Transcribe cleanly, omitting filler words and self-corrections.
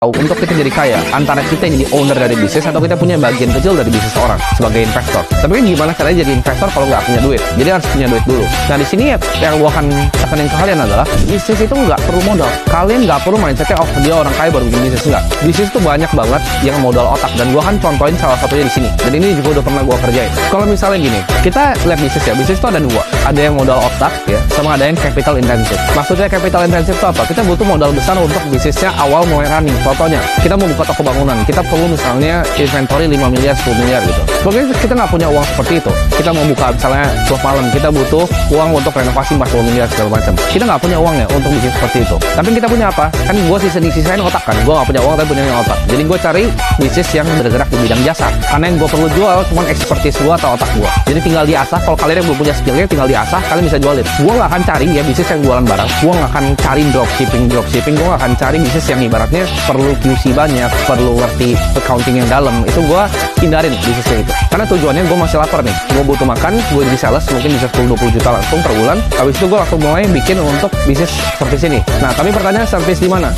untuk kita jadi kaya, antara kita yang jadi owner dari bisnis atau kita punya bagian kecil dari bisnis orang sebagai investor. Tapi kan gimana caranya jadi investor kalau nggak punya duit? Jadi harus punya duit dulu. Nah di sini yang gue akan tekanin ke kalian adalah bisnis itu nggak perlu modal. Kalian nggak perlu mindsetnya dia orang kaya baru bikin bisnis, nggak. Bisnis itu banyak banget yang modal otak, dan gue akan contohin salah satunya di sini. Dan ini juga udah pernah gue kerjain. Kalau misalnya gini, kita lihat bisnis ya. Bisnis itu ada dua. Ada yang modal otak ya, sama ada yang capital intensive. Maksudnya capital intensive itu apa? Kita butuh modal besar untuk bisnisnya awal mulai running. Contohnya, kita mau buka toko bangunan, kita perlu misalnya inventory 5 miliar, 10 miliar gitu. Pokoknya kita nggak punya uang seperti itu. Kita mau buka misalnya klub malam, kita butuh uang untuk renovasi 40 miliar segala macam. Kita nggak punya uangnya untuk bisnis seperti itu. Tapi kita punya apa? Kan gue sisain otak kan. Gue nggak punya uang tapi punya otak. Jadi gue cari bisnis yang bergerak di bidang jasa. Karena yang gue perlu jual cuma expertise gue atau otak gue. Jadi tinggal diasah. Kalau kalian yang belum punya skillnya, tinggal diasah. Kalian bisa jualin. Gue nggak akan cari ya bisnis yang jualan barang. Gue nggak akan cari dropshipping. Gue nggak akan cari bisnis yang ibaratnya perlu QC banyak, perlu ngerti accounting yang dalam. Itu gue hindarin bisnis kayak gitu. Karena tujuannya gue masih lapar nih. Gue butuh makan, gue jadi sales, mungkin bisa 10-20 juta langsung per bulan. Habis itu gue langsung mulai bikin untuk bisnis service ini. Nah, tapi pertanyaan service di mana?